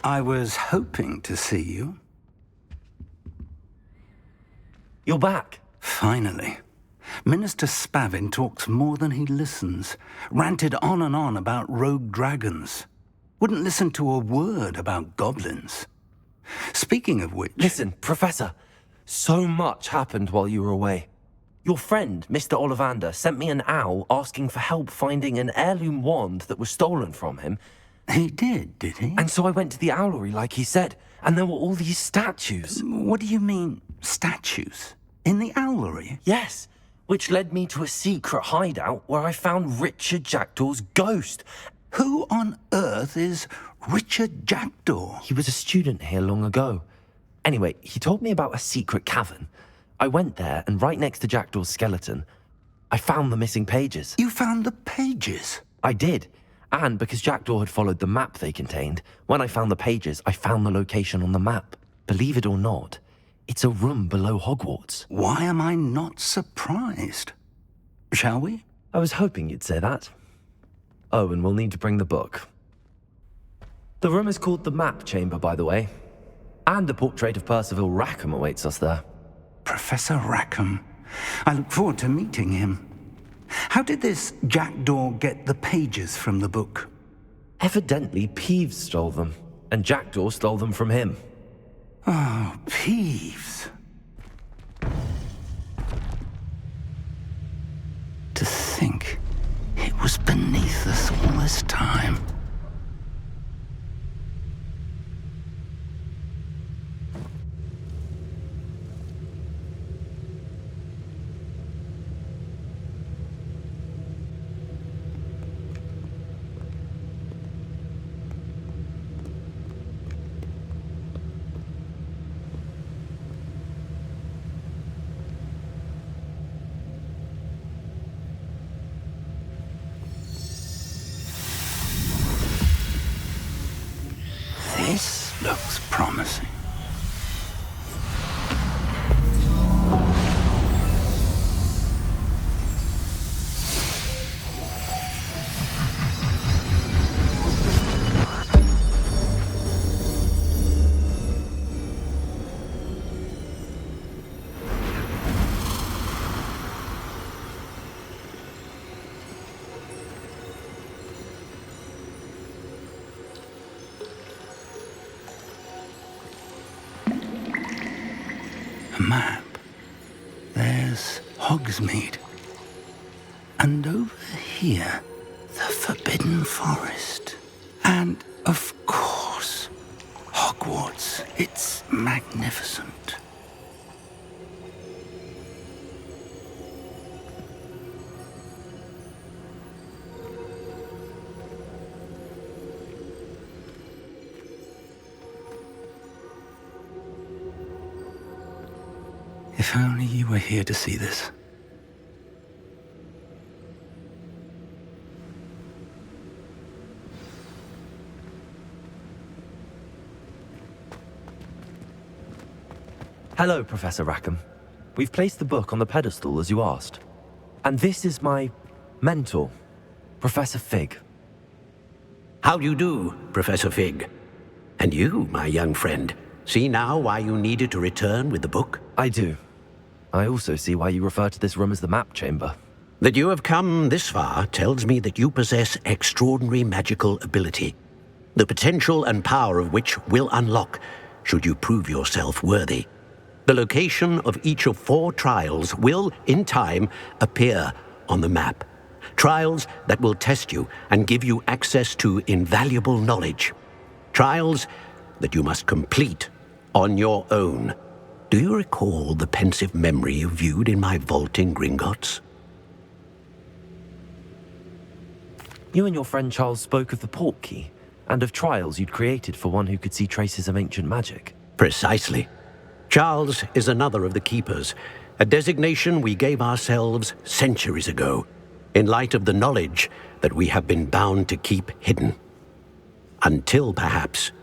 I was hoping to see you. You're back. Finally. Minister Spavin talks more than he listens. Ranted on and on about rogue dragons. Wouldn't listen to a word about goblins. Speaking of which... Listen, Professor. So much happened while you were away. Your friend, Mr. Ollivander, sent me an owl asking for help finding an heirloom wand that was stolen from him. He did he? And so I went to the owlery like he said, and there were all these statues. What do you mean, statues? In the owlery? Yes, which led me to a secret hideout where I found Richard Jackdaw's ghost. Who on earth is Richard Jackdaw? He was a student here long ago. Anyway, he told me about a secret cavern. I went there, and right next to Jackdaw's skeleton, I found the missing pages. You found the pages? I did. And because Jackdaw had followed the map they contained, when I found the pages, I found the location on the map. Believe it or not, it's a room below Hogwarts. Why am I not surprised? Shall we? I was hoping you'd say that. Oh, and we'll need to bring the book. The room is called the Map Chamber, by the way. And a portrait of Percival Rackham awaits us there. Professor Rackham. I look forward to meeting him. How did this Jackdaw get the pages from the book? Evidently, Peeves stole them, and Jackdaw stole them from him. Oh, Peeves. To think it was beneath us all this time. This looks promising. A map. There's Hogsmeade. And over here, the Forbidden Forest. And, of course, Hogwarts. It's magnificent. If only you were here to see this. Hello, Professor Rackham. We've placed the book on the pedestal as you asked. And this is my mentor, Professor Fig. How do you do, Professor Fig? And you, my young friend, see now why you needed to return with the book? I do. I also see why you refer to this room as the Map Chamber. That you have come this far tells me that you possess extraordinary magical ability, the potential and power of which will unlock should you prove yourself worthy. The location of each of 4 trials will, in time, appear on the map. Trials that will test you and give you access to invaluable knowledge. Trials that you must complete on your own. Do you recall the pensive memory you viewed in my vault in Gringotts? You and your friend Charles spoke of the Portkey, and of trials you'd created for one who could see traces of ancient magic. Precisely. Charles is another of the Keepers, a designation we gave ourselves centuries ago, in light of the knowledge that we have been bound to keep hidden. Until, perhaps,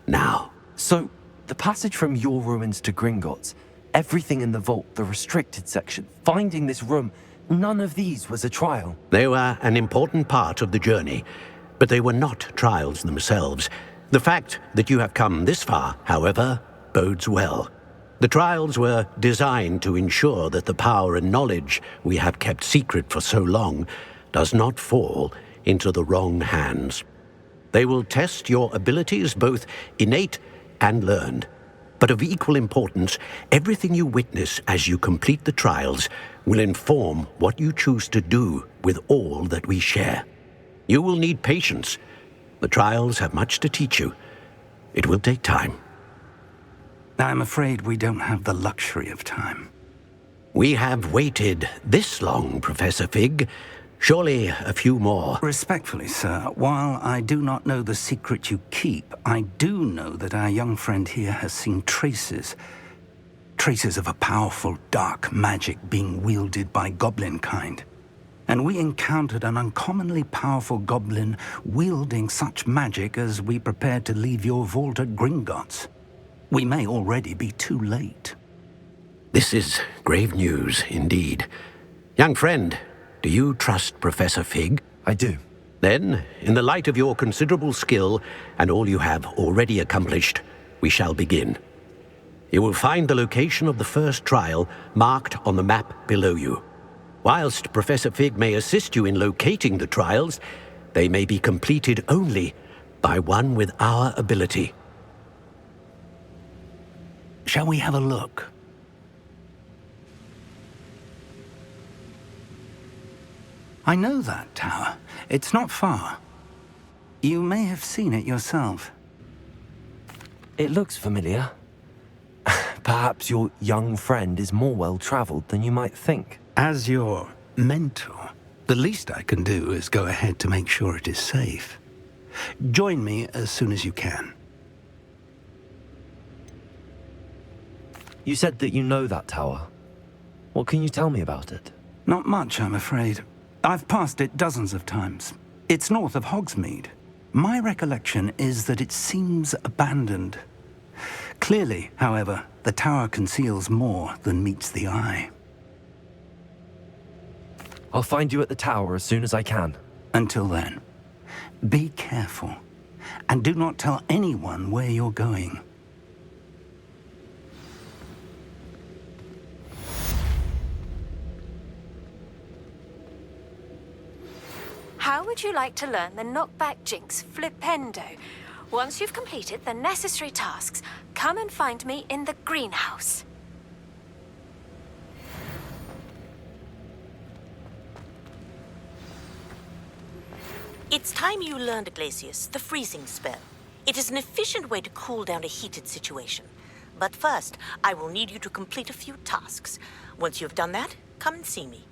now. So, the passage from your ruins to Gringotts, everything in the vault, the restricted section, finding this room, none of these was a trial. They were an important part of the journey, but they were not trials themselves. The fact that you have come this far, however, bodes well. The trials were designed to ensure that the power and knowledge we have kept secret for so long does not fall into the wrong hands. They will test your abilities, both innate and learned. But of equal importance, everything you witness as you complete the trials will inform what you choose to do with all that we share. You will need patience. The trials have much to teach you. It will take time. I'm afraid we don't have the luxury of time. We have waited this long, Professor Fig. Surely a few more. Respectfully, sir, while I do not know the secret you keep, I do know that our young friend here has seen traces of a powerful dark magic being wielded by goblin kind. And we encountered an uncommonly powerful goblin wielding such magic as we prepared to leave your vault at Gringotts. We may already be too late. This is grave news indeed. Young friend, do you trust Professor Fig? I do. Then, in the light of your considerable skill and all you have already accomplished, we shall begin. You will find the location of the first trial marked on the map below you. Whilst Professor Fig may assist you in locating the trials, they may be completed only by one with our ability. Shall we have a look? I know that tower. It's not far. You may have seen it yourself. It looks familiar. Perhaps your young friend is more well-traveled than you might think. As your mentor, the least I can do is go ahead to make sure it is safe. Join me as soon as you can. You said that you know that tower. What can you tell me about it? Not much, I'm afraid. I've passed it dozens of times. It's north of Hogsmeade. My recollection is that it seems abandoned. Clearly, however, the tower conceals more than meets the eye. I'll find you at the tower as soon as I can. Until then, be careful, and do not tell anyone where you're going. How would you like to learn the knockback jinx flipendo? Once you've completed the necessary tasks, come and find me in the greenhouse. It's time you learned, Glacius, the freezing spell. It is an efficient way to cool down a heated situation. But first, I will need you to complete a few tasks. Once you've done that, come and see me.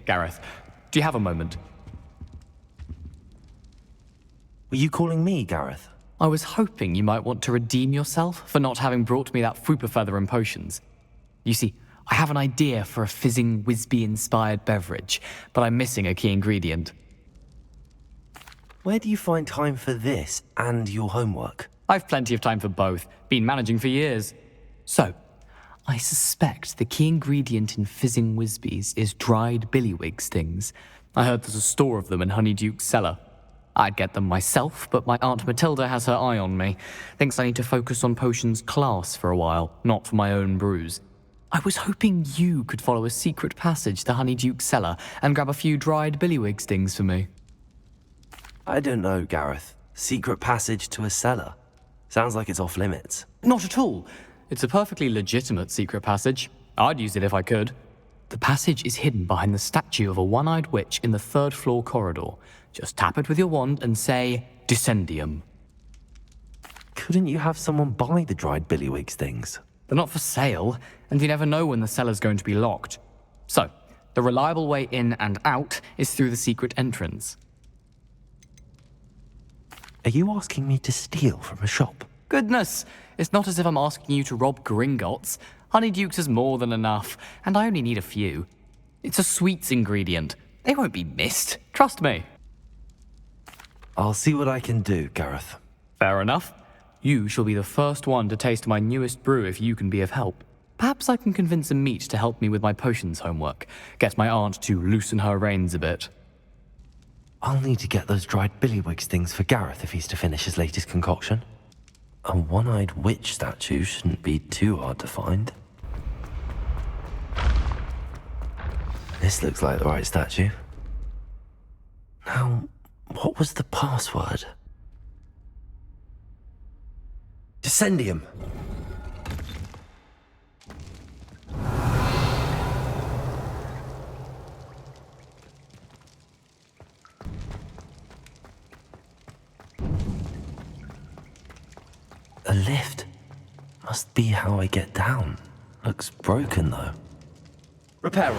Garreth, do you have a moment? Were you calling me, Garreth? I was hoping you might want to redeem yourself for not having brought me that Fupa Feather and potions. You see, I have an idea for a fizzing Wisby-inspired beverage, but I'm missing a key ingredient. Where do you find time for this and your homework? I've plenty of time for both. Been managing for years. So, I suspect the key ingredient in fizzing Wisbies is dried billywig stings. I heard there's a store of them in Honeyduke's cellar. I'd get them myself, but my Aunt Matilda has her eye on me. Thinks I need to focus on potions class for a while, not for my own brews. I was hoping you could follow a secret passage to Honeyduke's cellar and grab a few dried billywig stings for me. I don't know, Garreth. Secret passage to a cellar. Sounds like it's off limits. Not at all. It's a perfectly legitimate secret passage. I'd use it if I could. The passage is hidden behind the statue of a one-eyed witch in the third-floor corridor. Just tap it with your wand and say, Descendium. Couldn't you have someone buy the dried billywigs things? They're not for sale, and you never know when the cellar's going to be locked. So, the reliable way in and out is through the secret entrance. Are you asking me to steal from a shop? Goodness, it's not as if I'm asking you to rob Gringotts. Honeydukes is more than enough, and I only need a few. It's a sweets ingredient. They won't be missed, trust me. I'll see what I can do, Garreth. Fair enough. You shall be the first one to taste my newest brew if you can be of help. Perhaps I can convince a meat to help me with my potions homework. Get my aunt to loosen her reins a bit. I'll need to get those dried billywigs things for Garreth if he's to finish his latest concoction. A one-eyed witch statue shouldn't be too hard to find. This looks like the right statue. Now, what was the password? Descendium! A lift. Must be how I get down. Looks broken, though. Repair.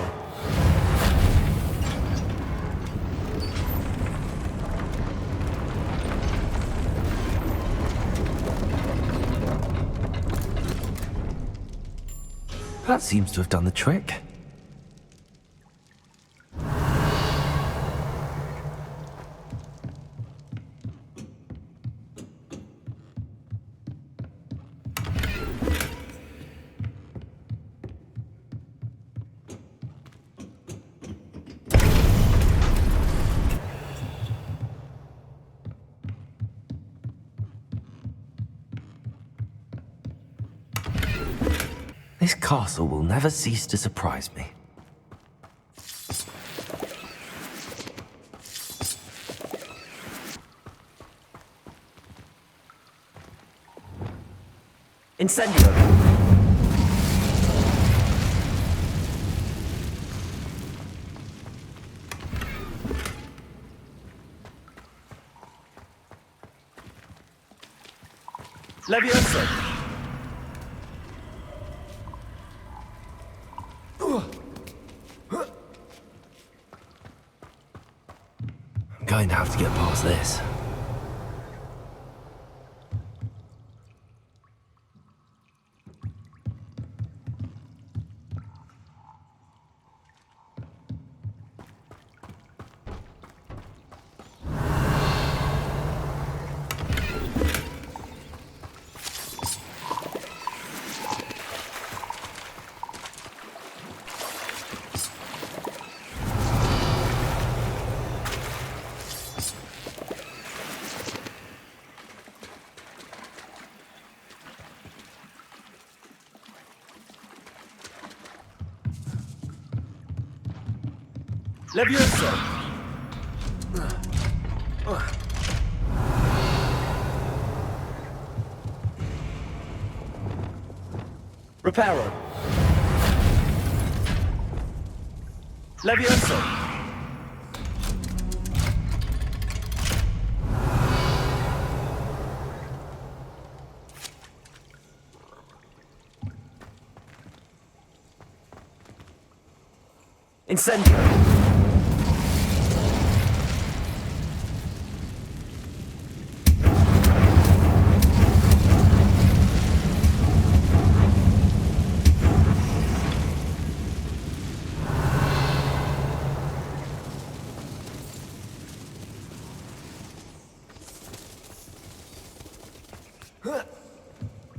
That seems to have done the trick. This castle will never cease to surprise me. Incendio! Levioso! I'm going to have to get past this. Levioso! Reparo! Levioso! Incendio!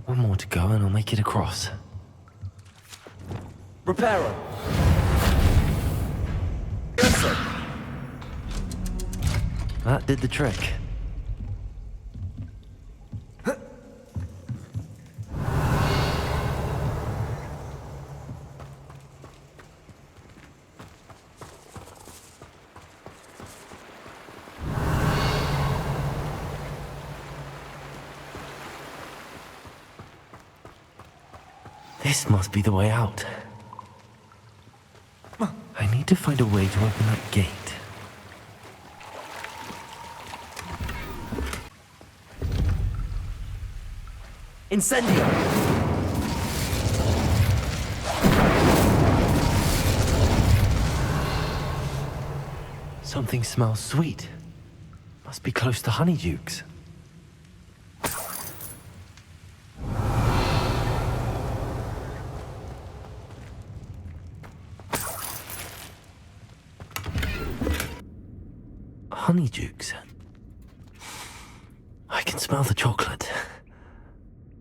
One more to go and I'll make it across. Reparo! That did the trick. This must be the way out. I need to find a way to open that gate. Incendio! Something smells sweet. Must be close to Honeydukes. Honeydukes. I can smell the chocolate.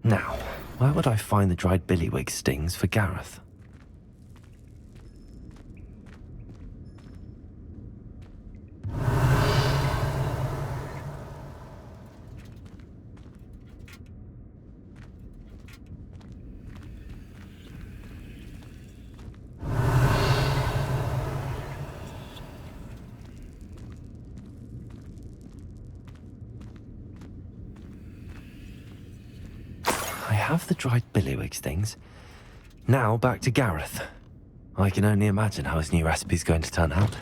Now, where would I find the dried billywig stings for Garreth? I have the dried billywig stings. Now back to Garreth. I can only imagine how his new recipe's going to turn out.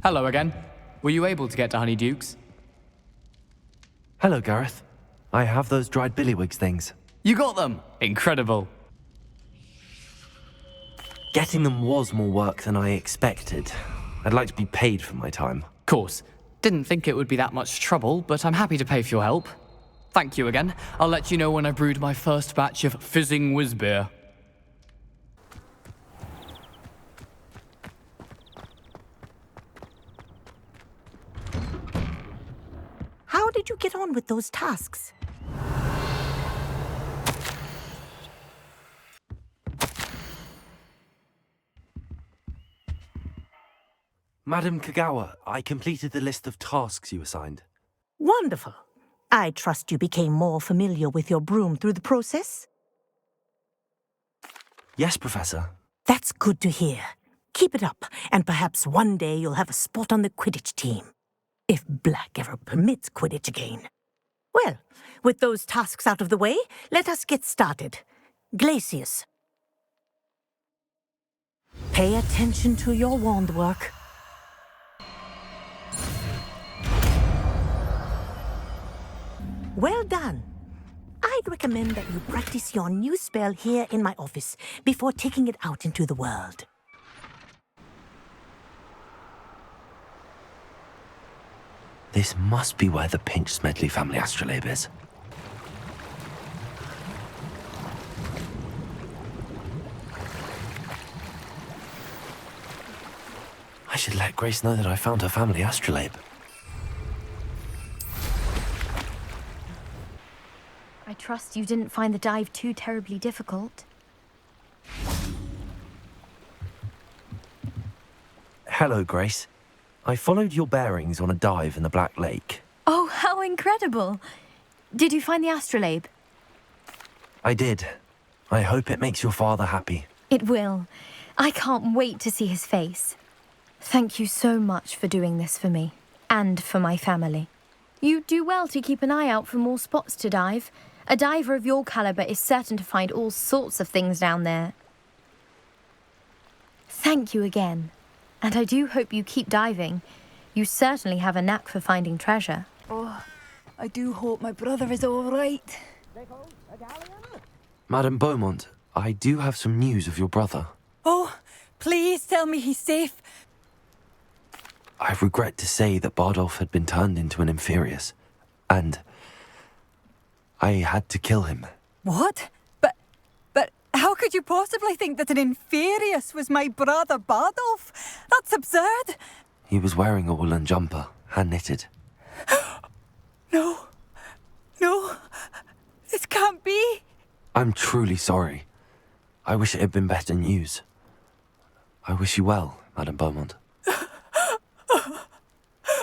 Hello again. Were you able to get to Honeydukes? Hello, Garreth. I have those dried billywig stings. You got them! Incredible. Getting them was more work than I expected. I'd like to be paid for my time. Course. Didn't think it would be that much trouble, but I'm happy to pay for your help. Thank you again. I'll let you know when I brewed my first batch of fizzing whizbeer. How did you get on with those tasks? Madam Kagawa, I completed the list of tasks you assigned. Wonderful. I trust you became more familiar with your broom through the process? Yes, Professor. That's good to hear. Keep it up, and perhaps one day you'll have a spot on the Quidditch team. If Black ever permits Quidditch again. Well, with those tasks out of the way, let us get started. Glacius. Pay attention to your wand work. Well done. I'd recommend that you practice your new spell here in my office before taking it out into the world. This must be where the Pinch Smedley family astrolabe is. I should let Grace know that I found her family astrolabe. I trust you didn't find the dive too terribly difficult. Hello, Grace. I followed your bearings on a dive in the Black Lake. Oh, how incredible! Did you find the astrolabe? I did. I hope it makes your father happy. It will. I can't wait to see his face. Thank you so much for doing this for me, and for my family. You do well to keep an eye out for more spots to dive. A diver of your caliber is certain to find all sorts of things down there. Thank you again. And I do hope you keep diving. You certainly have a knack for finding treasure. Oh, I do hope my brother is all right. Madam Beaumont, I do have some news of your brother. Oh, please tell me he's safe. I regret to say that Bardolph had been turned into an Inferius, and I had to kill him. What? But how could you possibly think that an Inferius was my brother Bardolph? That's absurd. He was wearing a woolen jumper, hand-knitted. No, this can't be. I'm truly sorry. I wish it had been better news. I wish you well, Madam Beaumont.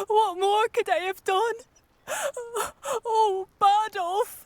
What more could I have done? Oh, Bardolph.